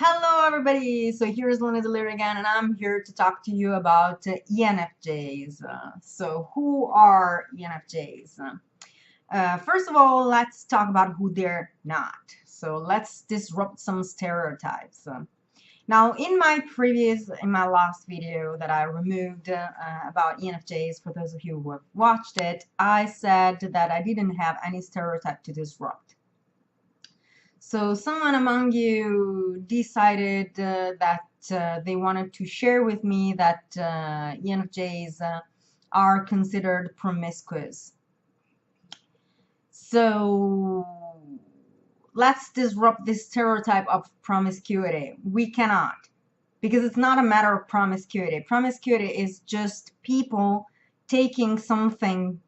Hello everybody, so here's Luna Delirium again, and I'm here to talk to you about ENFJs. So who are ENFJs? First of all, let's talk about who they're not. So let's disrupt some stereotypes. Now, in my last video that I removed about ENFJs, for those of you who have watched it, I said that I didn't have any stereotype to disrupt. So someone among you decided that they wanted to share with me that ENFJs are considered promiscuous. So let's disrupt this stereotype of promiscuity. We cannot, because it's not a matter of promiscuity. Promiscuity is just people taking something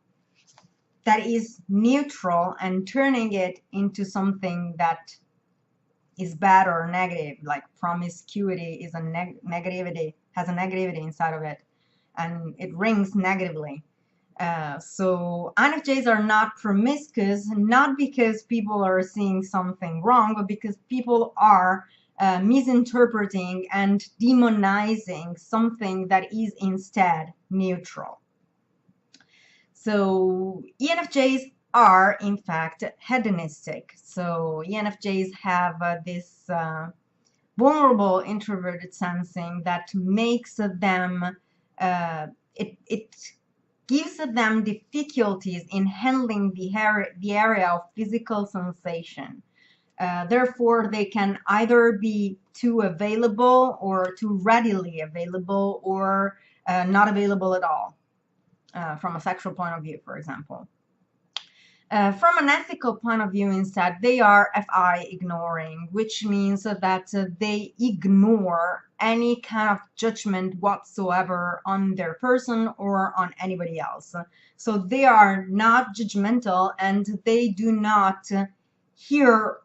that is neutral and turning it into something that is bad or negative. Like promiscuity is a negativity, has a negativity inside of it, and it rings negatively. So INFJs are not promiscuous, not because people are seeing something wrong, but because people are misinterpreting and demonizing something that is instead neutral. So ENFJs are in fact hedonistic. So ENFJs have this vulnerable introverted sensing that makes them it gives them difficulties in handling the area of physical sensation. Therefore, they can either be too available or too readily available, or not available at all. From a sexual point of view, for example. From an ethical point of view, instead, they are FI ignoring, which means that they ignore any kind of judgment whatsoever on their person or on anybody else. So they are not judgmental, and they do not hear,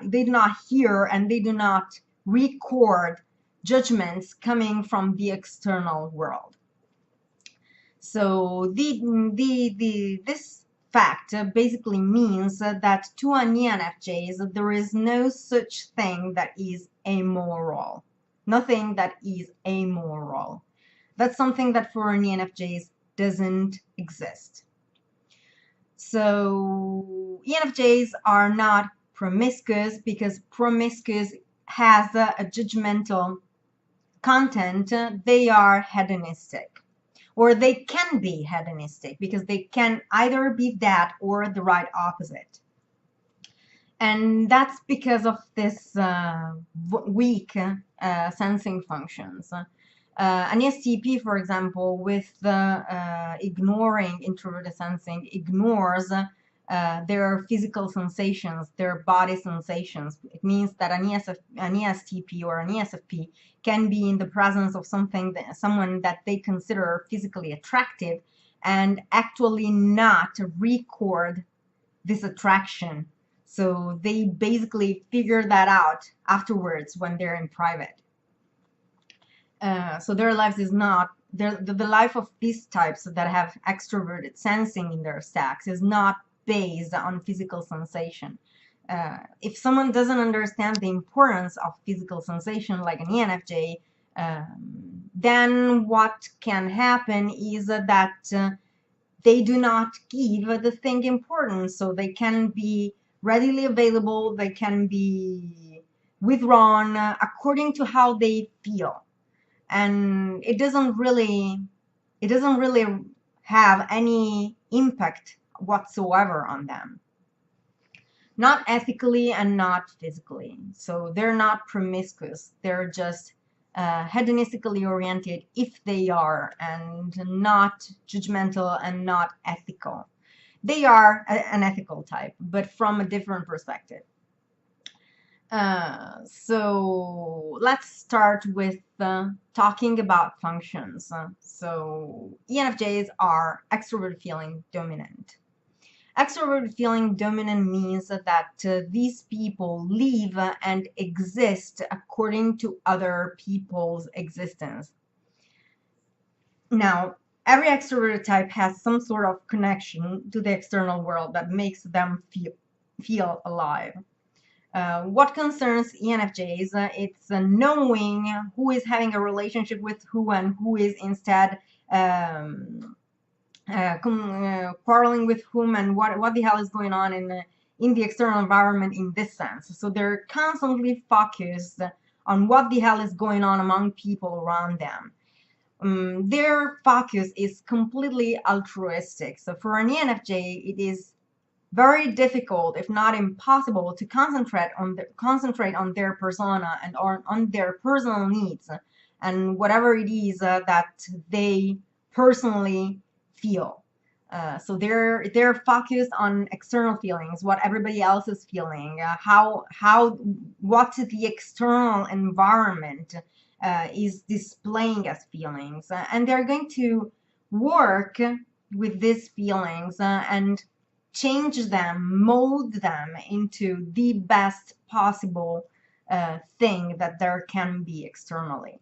they do not hear and they do not record judgments coming from the external world. So this fact basically means that to an ENFJs there is no such thing that is amoral. Nothing that is amoral. That's something that for an ENFJs doesn't exist. So ENFJs are not promiscuous because promiscuous has a judgmental content. They are hedonistic. Or they can be hedonistic, because they can either be that or the right opposite. And that's because of this weak sensing functions. An ESTP, for example, with ignoring introverted sensing, ignores their physical sensations, their body sensations. It means that an ESTP or an ESFP can be in the presence of someone that they consider physically attractive, and actually not record this attraction. So they basically figure that out afterwards when they're in private. So their lives is not, the life of these types that have extroverted sensing in their stacks is not based on physical sensation. If someone doesn't understand the importance of physical sensation, like an ENFJ, then what can happen is that they do not give the thing importance. So they can be readily available, they can be withdrawn according to how they feel. And it doesn't really have any impact whatsoever on them. Not ethically and not physically. So they're not promiscuous. They're just hedonistically oriented, if they are, and not judgmental and not ethical. They are an ethical type, but from a different perspective. So let's start with talking about functions. So ENFJs are extrovert feeling dominant. Extrovert feeling dominant means that these people live and exist according to other people's existence. Now, every extroverted type has some sort of connection to the external world that makes them feel alive. What concerns ENFJs, it's knowing who is having a relationship with who and who is instead quarreling with whom, and what the hell is going on in the external environment in this sense. So they're constantly focused on what the hell is going on among people around them. Their focus is completely altruistic. So for an ENFJ, it is very difficult, if not impossible, to concentrate on their persona and on their personal needs and whatever it is that they personally feel. So they're focused on external feelings, what everybody else is feeling, what the external environment is displaying as feelings, and they're going to work with these feelings and change them, mold them into the best possible thing that there can be externally.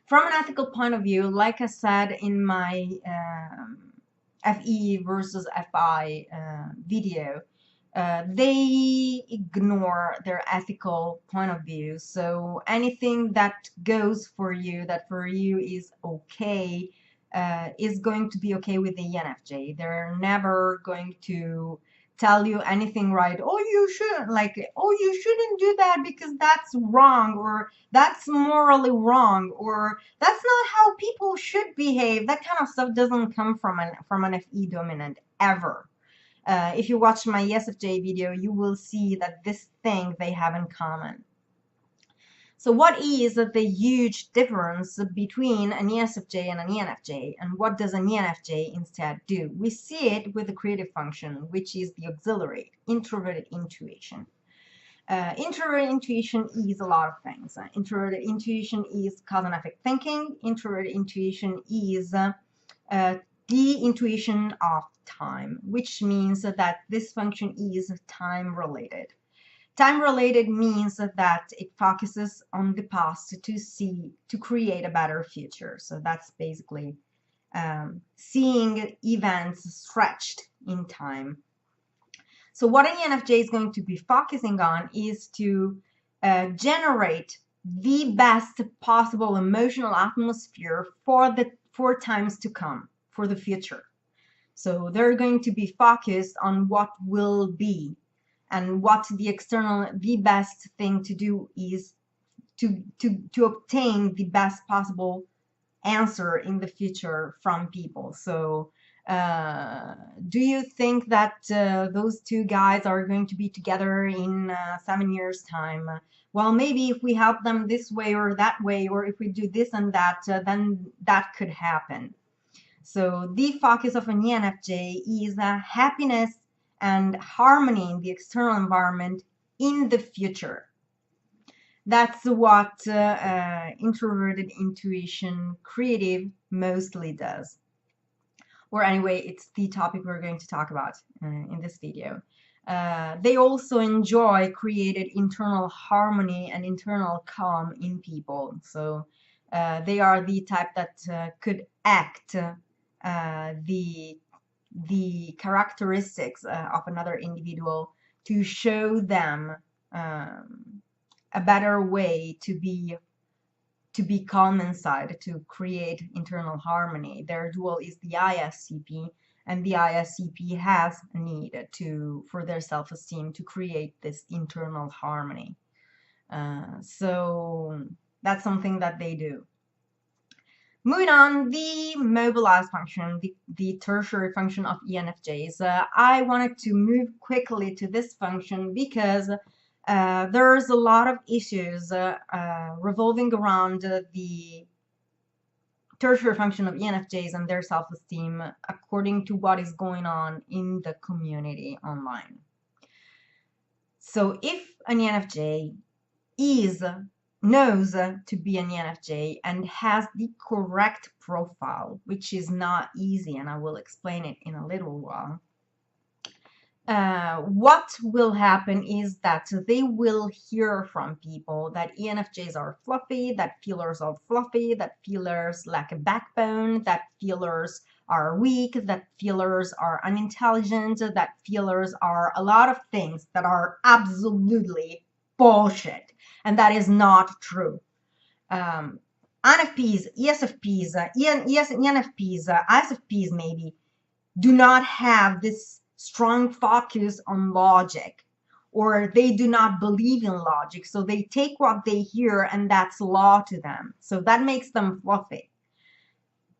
From an ethical point of view, like I said in my FE versus FI video, they ignore their ethical point of view. So anything that goes for you, that for you is okay, is going to be okay with the ENFJ. They're never going to tell you anything right. Oh, you shouldn't, like, oh, you shouldn't do that because that's wrong, or that's morally wrong, or that's not how people should behave. That kind of stuff doesn't come from an FE dominant ever. If you watch my ESFJ video, you will see that this thing they have in common. So what is the huge difference between an ESFJ and an ENFJ, and what does an ENFJ instead do? We see it with the creative function, which is the auxiliary, introverted intuition. Introverted intuition is a lot of things. Introverted intuition is cause and effect thinking. Introverted intuition is the intuition of time, which means that this function is time related. Time related means that it focuses on the past to create a better future. So that's basically seeing events stretched in time. So what an ENFJ is going to be focusing on is to generate the best possible emotional atmosphere for times to come, for the future. So they're going to be focused on what will be, and what the best thing to do is to obtain the best possible answer in the future from people. So do you think that those two guys are going to be together in 7 years' time? Well, maybe if we help them this way or that way, or if we do this and that, then that could happen. So the focus of an ENFJ is happiness and harmony in the external environment in the future. That's what introverted intuition creative mostly does. Or anyway, it's the topic we're going to talk about in this video. They also enjoy created internal harmony and internal calm in people. So they are the type that could act the characteristics of another individual to show them a better way to be calm inside, to create internal harmony. Their dual is the ISCP, and the ISCP has a need for their self-esteem to create this internal harmony. So that's something that they do. Moving on, the mobilized function, the tertiary function of ENFJs. I wanted to move quickly to this function because there's a lot of issues revolving around the tertiary function of ENFJs and their self-esteem according to what is going on in the community online. So if an ENFJ knows to be an ENFJ and has the correct profile, which is not easy, and I will explain it in a little while, what will happen is that they will hear from people that ENFJs are fluffy, that feelers are fluffy, that feelers lack a backbone, that feelers are weak, that feelers are unintelligent, that feelers are a lot of things that are absolutely bullshit. And that is not true. INFPs, ESFPs, ENFPs, ISFPs maybe, do not have this strong focus on logic, or they do not believe in logic. So they take what they hear and that's law to them. So that makes them fluffy.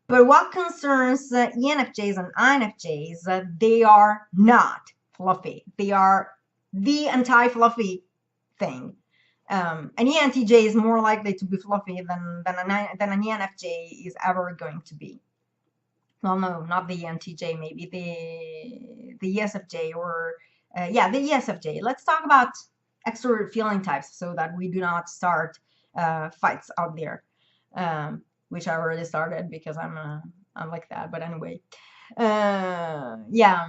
But what concerns ENFJs and INFJs, they are not fluffy. They are the anti-fluffy thing. An ENTJ is more likely to be fluffy than an ENFJ is ever going to be. Well, no, not the ENTJ, maybe the ESFJ, or yeah, the ESFJ. Let's talk about extrovert feeling types so that we do not start fights out there, which I already started because I'm like that. But anyway, yeah,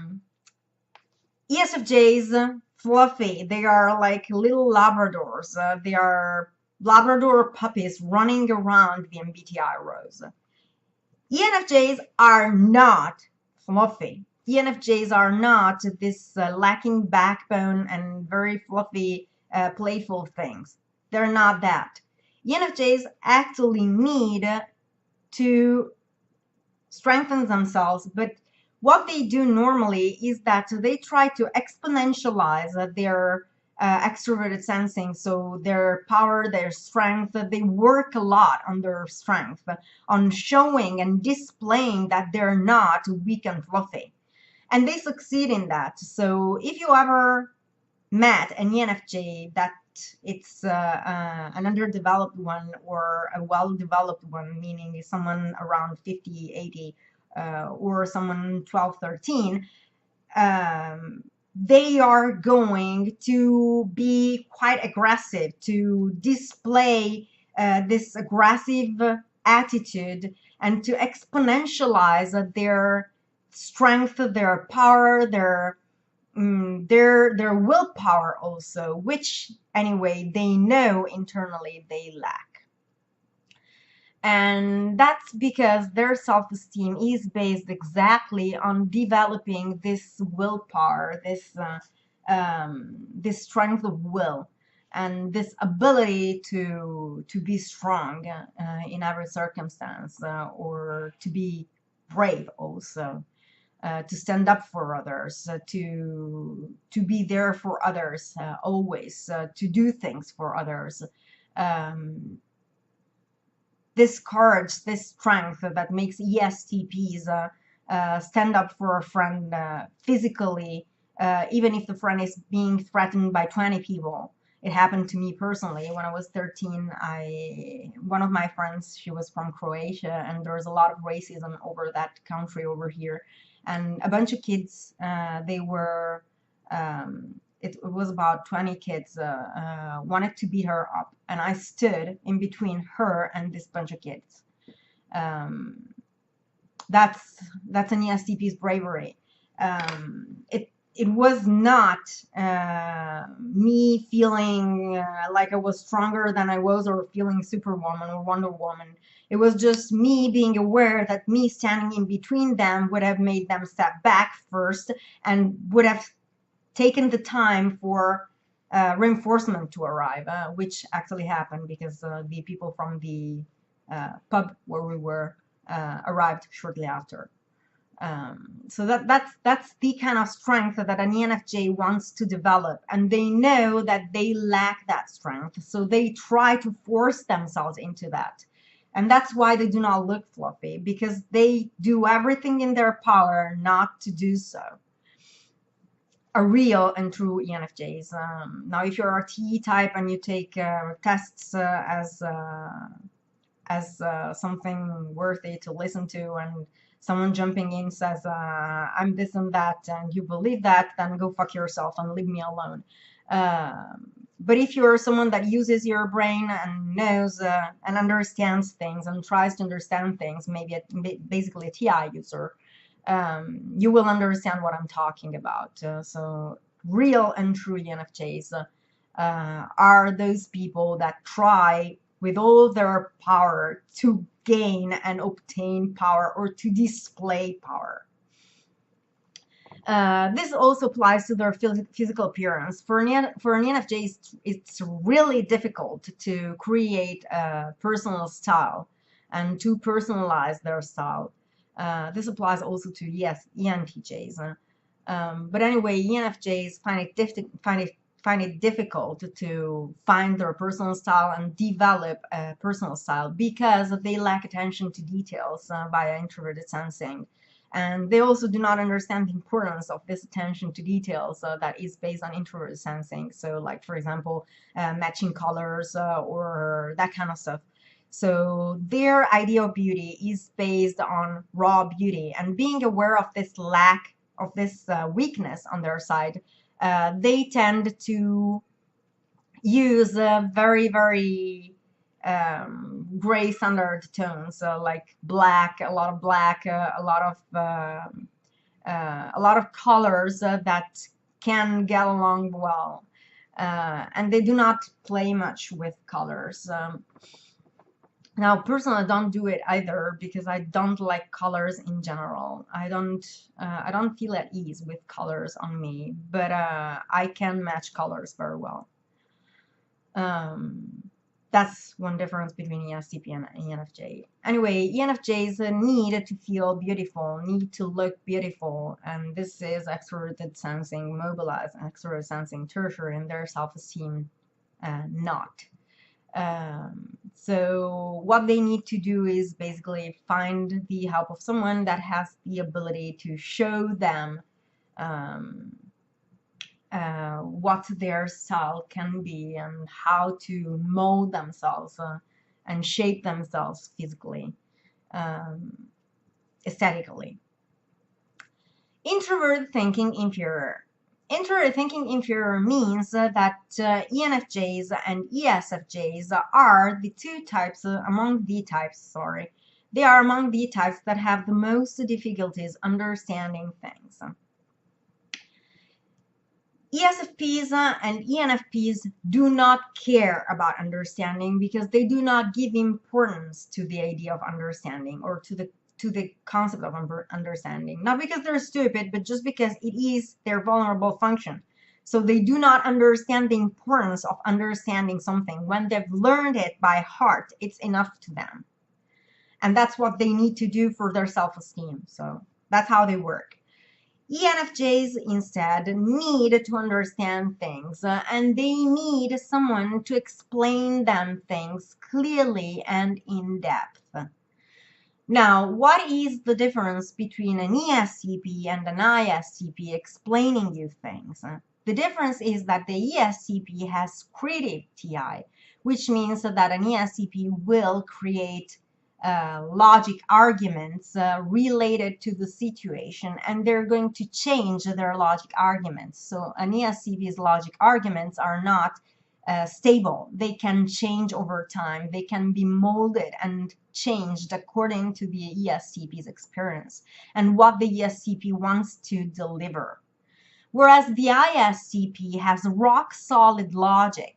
ESFJs, fluffy. They are like little Labradors. They are Labrador puppies running around the MBTI rows. ENFJs are not fluffy. ENFJs are not this lacking backbone and very fluffy, playful things. They're not that. ENFJs actually need to strengthen themselves, but what they do normally is that they try to exponentialize their extroverted sensing, so their power, their strength. They work a lot on their strength, on showing and displaying that they're not weak and fluffy, and they succeed in that. So if you ever met an ENFJ that it's an underdeveloped one or a well-developed one, meaning someone around 50, 80, or someone 12, 13, they are going to be quite aggressive, to display this aggressive attitude and to exponentialize their strength, their power, their willpower also, which anyway they know internally they lack. And that's because their self-esteem is based exactly on developing this willpower, this strength of will, and this ability to be strong in every circumstance, or to be brave also, to stand up for others, to be there for others always, to do things for others. This courage, this strength that makes ESTPs stand up for a friend physically, even if the friend is being threatened by 20 people. It happened to me personally when I was 13. One of my friends, she was from Croatia, and there was a lot of racism over that country over here. And a bunch of kids, they were, it was about 20 kids, wanted to beat her up. And I stood in between her and this bunch of kids. That's an ESTP's bravery. It was not me feeling like I was stronger than I was, or feeling Superwoman or Wonder Woman. It was just me being aware that me standing in between them would have made them step back first, and would have taken the time for reinforcement to arrive, which actually happened because the people from the pub where we were arrived shortly after. So that's the kind of strength that an ENFJ wants to develop, and they know that they lack that strength, so they try to force themselves into that. And that's why they do not look fluffy, because they do everything in their power not to do so. A real and true ENFJs. Now, if you're a TE type and you take tests as something worthy to listen to, and someone jumping in says, I'm this and that, and you believe that, then go fuck yourself and leave me alone. But if you're someone that uses your brain and knows and understands things and tries to understand things, basically a TI user, you will understand what I'm talking about. So real and true ENFJs are those people that try with all their power to gain and obtain power or to display power. This also applies to their physical appearance. For an ENFJ, it's really difficult to create a personal style and to personalize their style. This applies also to ENTJs. But anyway, ENFJs find it difficult to find their personal style and develop a personal style because they lack attention to details via introverted sensing. And they also do not understand the importance of this attention to details that is based on introverted sensing. So like, for example, matching colors or that kind of stuff. So their idea of beauty is based on raw beauty, and being aware of this lack of this weakness on their side, they tend to use very, very gray standard tones, like black, a lot of black, a lot of colors that can get along well, and they do not play much with colors. Now, personally, I don't do it either because I don't like colors in general. I don't feel at ease with colors on me, but I can match colors very well. That's one difference between ESTP and ENFJ. Anyway, ENFJs need to feel beautiful, need to look beautiful, and this is extroverted sensing, mobilized, extroverted sensing, tertiary, and their self-esteem not. So what they need to do is basically find the help of someone that has the ability to show them what their style can be and how to mold themselves and shape themselves physically, aesthetically. Introverted thinking inferior. Introverted thinking inferior means that ENFJs and ESFJs are the two types among the types, sorry. They are among the types that have the most difficulties understanding things. ESFPs and ENFPs do not care about understanding because they do not give importance to the idea of understanding or to the concept of understanding. Not because they're stupid, but just because it is their vulnerable function. So they do not understand the importance of understanding something. When they've learned it by heart, it's enough to them. And that's what they need to do for their self-esteem. So that's how they work. ENFJs instead need to understand things, and they need someone to explain them things clearly and in depth. Now, what is the difference between an ESTP and an ISTP explaining you things? The difference is that the ESTP has creative TI, which means that an ESTP will create logic arguments related to the situation, and they're going to change their logic arguments. So an ESTP's logic arguments are not stable. They can change over time. They can be molded and changed according to the ESTP's experience and what the ESTP wants to deliver. Whereas the ISTP has rock solid logic.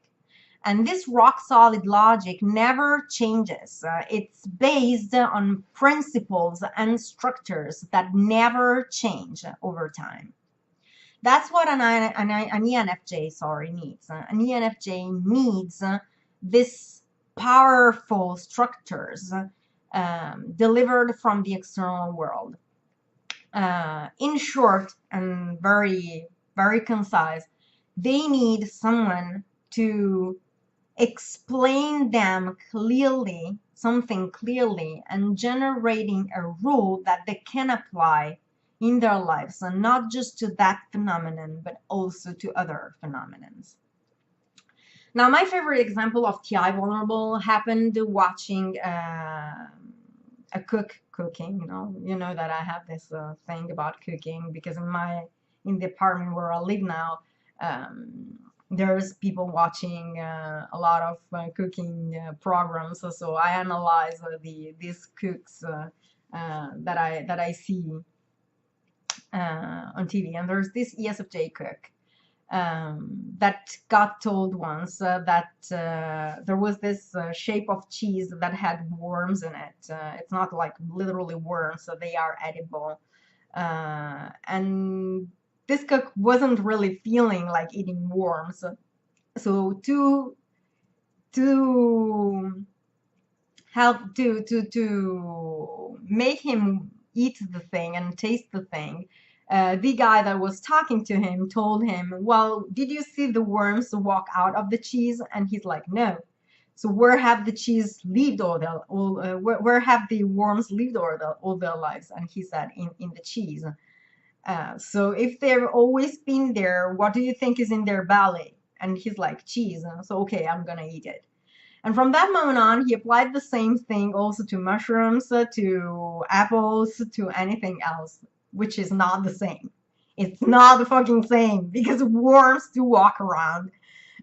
And this rock-solid logic never changes. It's based on principles and structures that never change over time. That's what an ENFJ needs. An ENFJ needs this powerful structures delivered from the external world. In short and very, very concise, they need someone to explain them clearly, something clearly, and generating a rule that they can apply in their lives, and not just to that phenomenon, but also to other phenomenons. Now, my favorite example of TI vulnerable happened watching a cook cooking. You know that I have this thing about cooking because in the apartment where I live now, there's people watching a lot of cooking programs, so I analyze these cooks that I see on TV. And there's this ESFJ cook that got told once that there was this shape of cheese that had worms in it. It's not like literally worms, so they are edible. And this cook wasn't really feeling like eating worms. So to help to make him eat the thing and taste the thing, the guy that was talking to him told him, well, did you see the worms walk out of the cheese? And he's like, no. So where have the cheese lived where have the worms lived all their lives? And he said, in the cheese. So if they've always been there, what do you think is in their belly? And he's like, cheese. So okay, I'm gonna eat it. And from that moment on, he applied the same thing also to mushrooms, to apples, to anything else, which is not the same. It's not the fucking same, because worms do walk around.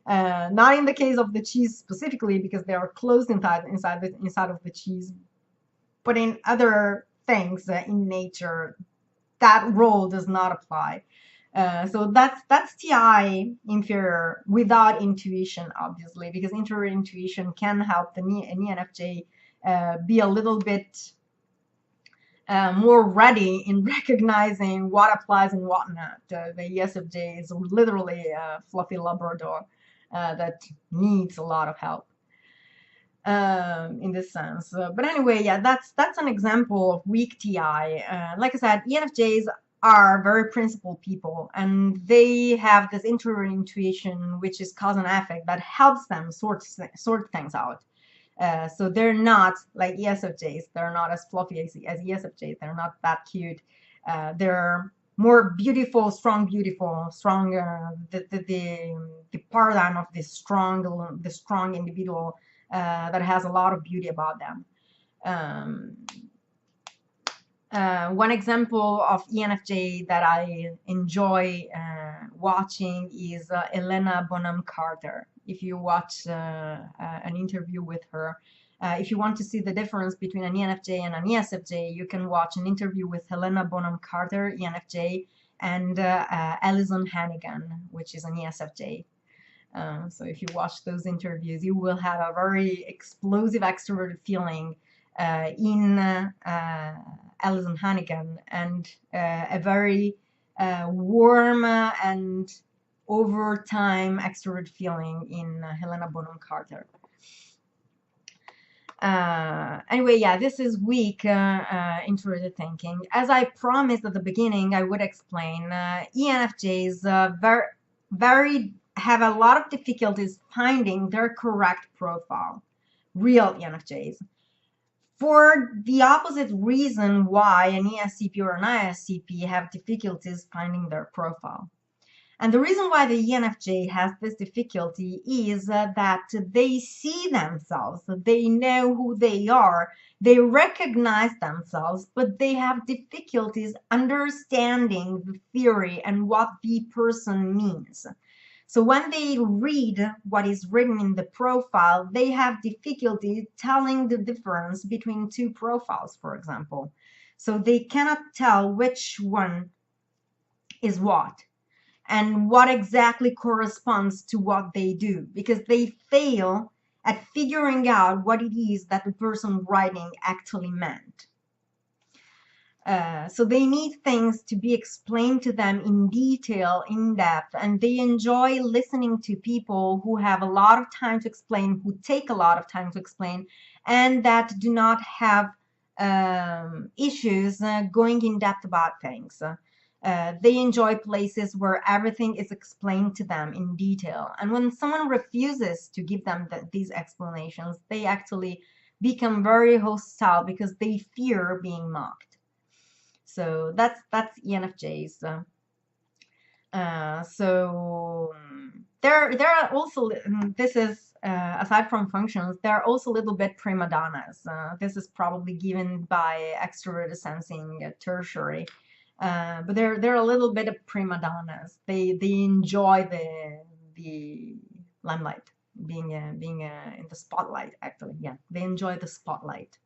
Not in the case of the cheese specifically, because they are closed inside of the cheese, but in other things in nature, that role does not apply. So that's TI inferior without intuition, obviously, because introverted intuition can help the ENFJ be a little bit more ready in recognizing what applies and what not. The ESFJ is literally a fluffy Labrador that needs a lot of help in this sense. But anyway, yeah, that's an example of weak TI. Like I said, ENFJs are very principled people, and they have this introverted intuition, which is cause and effect, that helps them sort things out. So they're not like ESFJs. They're not as fluffy as ESFJs. They're not that cute. They're more beautiful, strong, the paradigm of the strong individual that has a lot of beauty about them. One example of ENFJ that I enjoy watching is Helena Bonham Carter. If you watch an interview with her, if you want to see the difference between an ENFJ and an ESFJ, you can watch an interview with Helena Bonham Carter, ENFJ, and Alison Hannigan, which is an ESFJ. So if you watch those interviews, you will have a very explosive extroverted feeling in Alison Hannigan, and a very warm and over time extrovert feeling in Helena Bonham Carter. Anyway, yeah, this is weak introverted thinking. As I promised at the beginning, I would explain. ENFJs have a lot of difficulties finding their correct profile, real ENFJs, for the opposite reason why an ESCP or an ISCP have difficulties finding their profile. And the reason why the ENFJ has this difficulty is that they see themselves, they know who they are, they recognize themselves, but they have difficulties understanding the theory and what the person means. So when they read what is written in the profile, they have difficulty telling the difference between two profiles, for example. So they cannot tell which one is what and what exactly corresponds to what they do, because they fail at figuring out what it is that the person writing actually meant. So they need things to be explained to them in detail, in depth, and they enjoy listening to people who have a lot of time to explain, who take a lot of time to explain, and that do not have issues going in depth about things. They enjoy places where everything is explained to them in detail. And when someone refuses to give them these explanations, they actually become very hostile because they fear being mocked. So that's ENFJs. So there are also, this is aside from functions, there are also a little bit prima donnas. This is probably given by extroverted sensing tertiary. But they're a little bit of prima donnas. They enjoy the limelight, being in the spotlight. Actually, yeah, they enjoy the spotlight.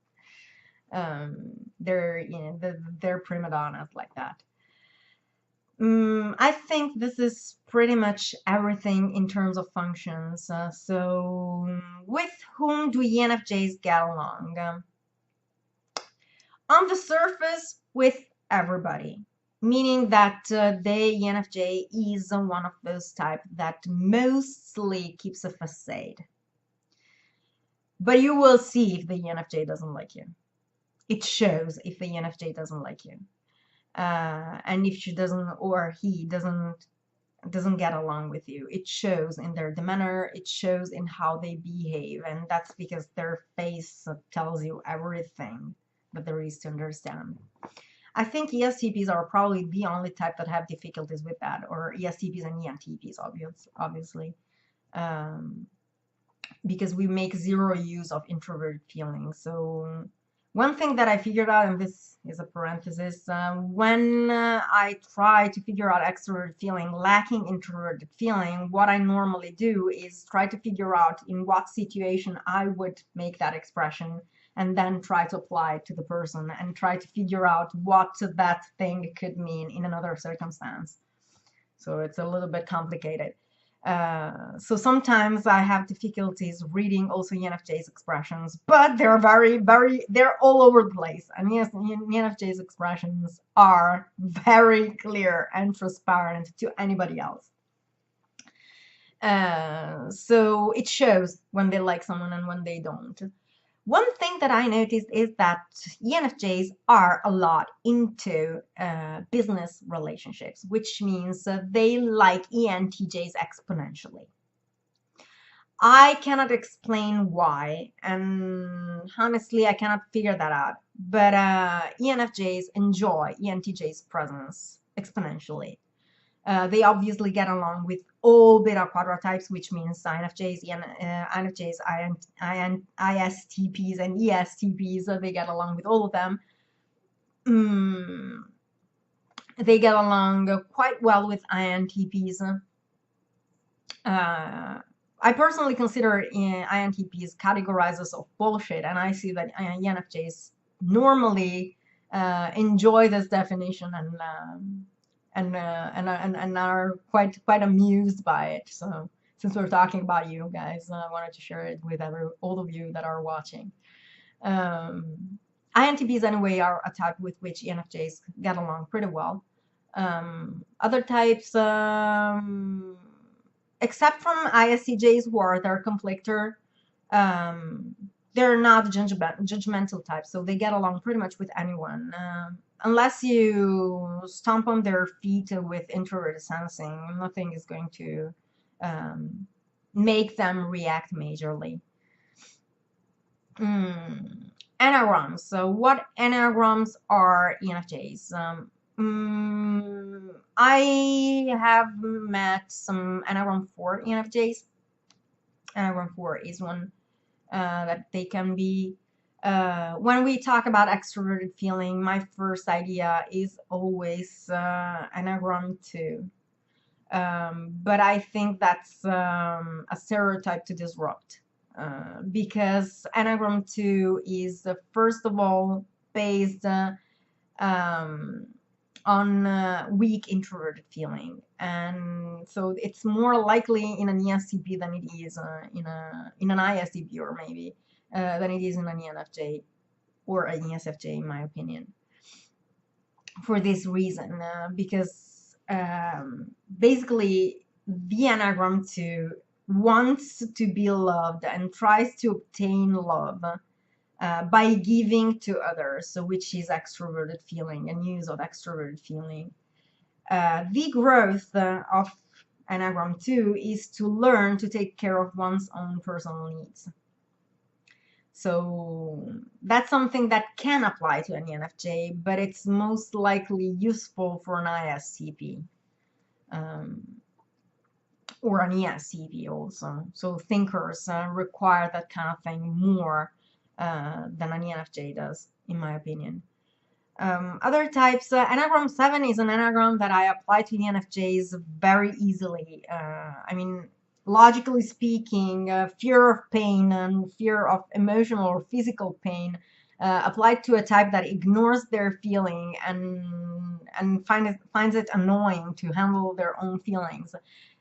They're prima donnas like that. I think this is pretty much everything in terms of functions. So, with whom do ENFJs get along? On the surface, with everybody, meaning that the ENFJ is one of those type that mostly keeps a facade. But you will see if the ENFJ doesn't like you. It shows if the ENFJ doesn't like you. And if she doesn't or he doesn't get along with you, it shows in their demeanor, it shows in how they behave, and that's because their face tells you everything that there is to understand. I think ESTPs are probably the only type that have difficulties with that, or ESTPs and ENTPs, obviously, because we make zero use of introverted feelings. So one thing that I figured out, and this is a parenthesis, when I try to figure out extroverted feeling lacking introverted feeling, what I normally do is try to figure out in what situation I would make that expression, and then try to apply it to the person and try to figure out what that thing could mean in another circumstance. So it's a little bit complicated. So sometimes I have difficulties reading also ENFJ's expressions, but they're they're all over the place. And yes, ENFJ's expressions are very clear and transparent to anybody else. So it shows when they like someone and when they don't. One thing that I noticed is that ENFJs are a lot into business relationships, which means they like ENTJs exponentially. I cannot explain why, and honestly, I cannot figure that out. But ENFJs enjoy ENTJs' presence exponentially. They obviously get along with all beta quadrotypes, which means INFJs, INFJs, ISTPs, and ESTPs. So they get along with all of them. They get along quite well with INTPs. I personally consider INTPs categorizers of bullshit, and I see that ENFJs normally enjoy this definition and are quite amused by it. So since we're talking about you guys, I wanted to share it with all of you that are watching. INTPs anyway are a type with which ENFJs get along pretty well. Other types, except from ISTJs who are their conflictor, they're not judgmental types, so they get along pretty much with anyone. Unless you stomp on their feet with introverted sensing, nothing is going to make them react majorly. Enneagrams. So what enneagrams are ENFJs? I have met some Enneagram 4 ENFJs. Enneagram 4 is one that they can be. When we talk about extroverted feeling, my first idea is always Enneagram 2. But I think that's a stereotype to disrupt, because Enneagram 2 is, first of all, based on weak introverted feeling, and so it's more likely in an ESTP than it is in an ISTP, or maybe than it is in an ENFJ or an ESFJ, in my opinion. For this reason, because basically the Enneagram 2 wants to be loved and tries to obtain love by giving to others, so which is extroverted feeling and use of extroverted feeling. The growth of Enneagram 2 is to learn to take care of one's own personal needs. So that's something that can apply to an ENFJ, but it's most likely useful for an ISTP or an ESTP also. So thinkers require that kind of thing more than an ENFJ does, in my opinion. Other types, Enneagram 7 is an Enneagram that I apply to ENFJs very easily. I mean, logically speaking, fear of pain and fear of emotional or physical pain applied to a type that ignores their feeling and finds it annoying to handle their own feelings,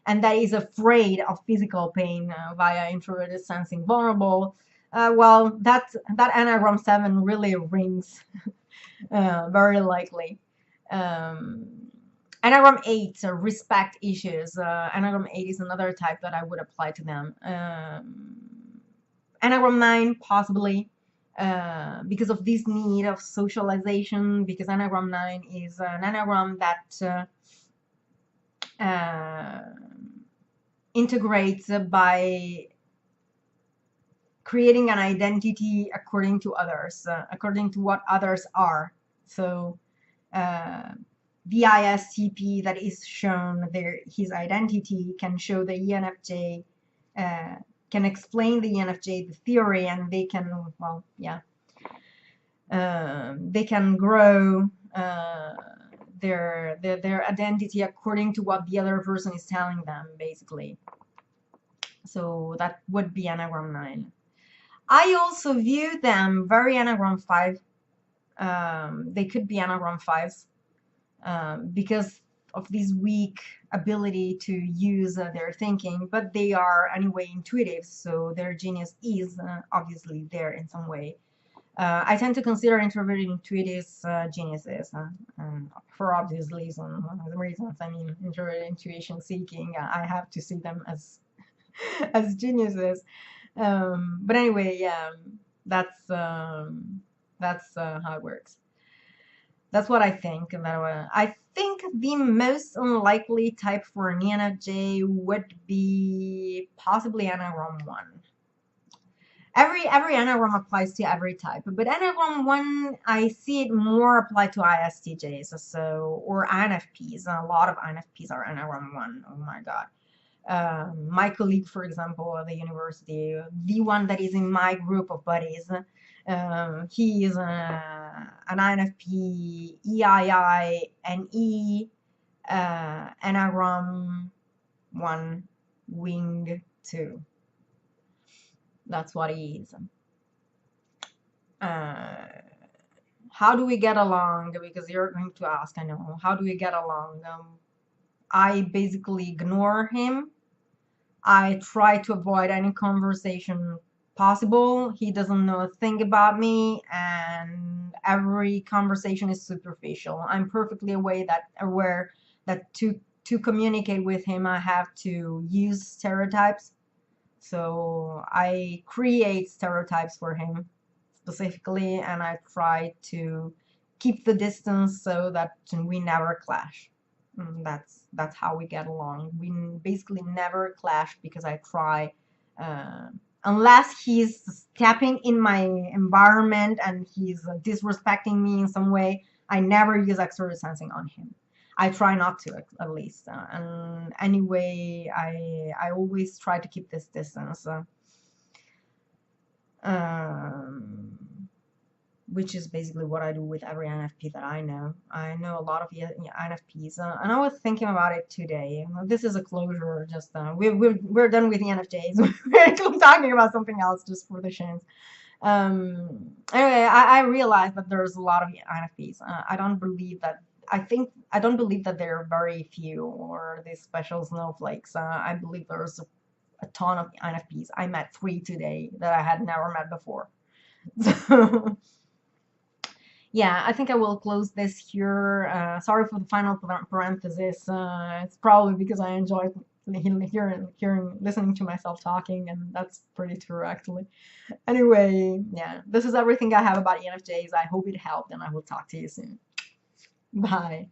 and that is afraid of physical pain via introverted sensing vulnerable. Well, that Enneagram 7 really rings very likely. Um, Enneagram 8, respect issues. Enneagram 8 is another type that I would apply to them. Enneagram 9, possibly, because of this need of socialization, because Enneagram 9 is an Enneagram that integrates by creating an identity according to others, according to what others are. So the ISTP that is shown there, his identity can show the ENFJ, can explain the ENFJ, the theory, and they can, well, yeah, they can grow their identity according to what the other person is telling them, basically. So that would be Enneagram 9. I also view them very Enneagram 5. They could be Enneagram 5s because of this weak ability to use their thinking, but they are anyway intuitive, so their genius is obviously there in some way. I tend to consider introverted intuitives geniuses for obvious reasons. I mean, introverted intuition seeking, I have to see them as as geniuses. But anyway, yeah, that's how it works. That's what I think. And I think the most unlikely type for an ENFJ would be possibly Enneagram 1. Every Enneagram applies to every type, but Enneagram 1, I see it more applied to ISTJs, so, or INFPs. A lot of INFPs are Enneagram 1. Oh my God. My colleague, for example, at the university, the one that is in my group of buddies, he is an INFP, EII, and E, Enneagram 1, Wing 2. That's what he is. How do we get along? Because you're going to ask, I know. How do we get along? I basically ignore him. I try to avoid any conversation possible. He doesn't know a thing about me, and every conversation is superficial. I'm perfectly aware that to communicate with him, I have to use stereotypes. So I create stereotypes for him specifically, and I try to keep the distance so that we never clash. That's how we get along. We basically never clash because I try, unless he's stepping in my environment and he's disrespecting me in some way, I never use external sensing on him. I try not to, at least. And anyway, I always try to keep this distance. Which is basically what I do with every INFP that I know. I know a lot of INFPs, and I was thinking about it today. This is a closure. Just we're done with the ENFJs. We're talking about something else just for the chance. Anyway, I realized that there's a lot of INFPs. I don't believe that. I don't believe that there are very few or these special snowflakes. I believe there's a ton of INFPs. I met 3 today that I had never met before. So yeah, I think I will close this here. Sorry for the final parenthesis. It's probably because I enjoyed listening to myself talking, and that's pretty true, actually. Anyway, yeah, this is everything I have about ENFJs. I hope it helped, and I will talk to you soon. Bye.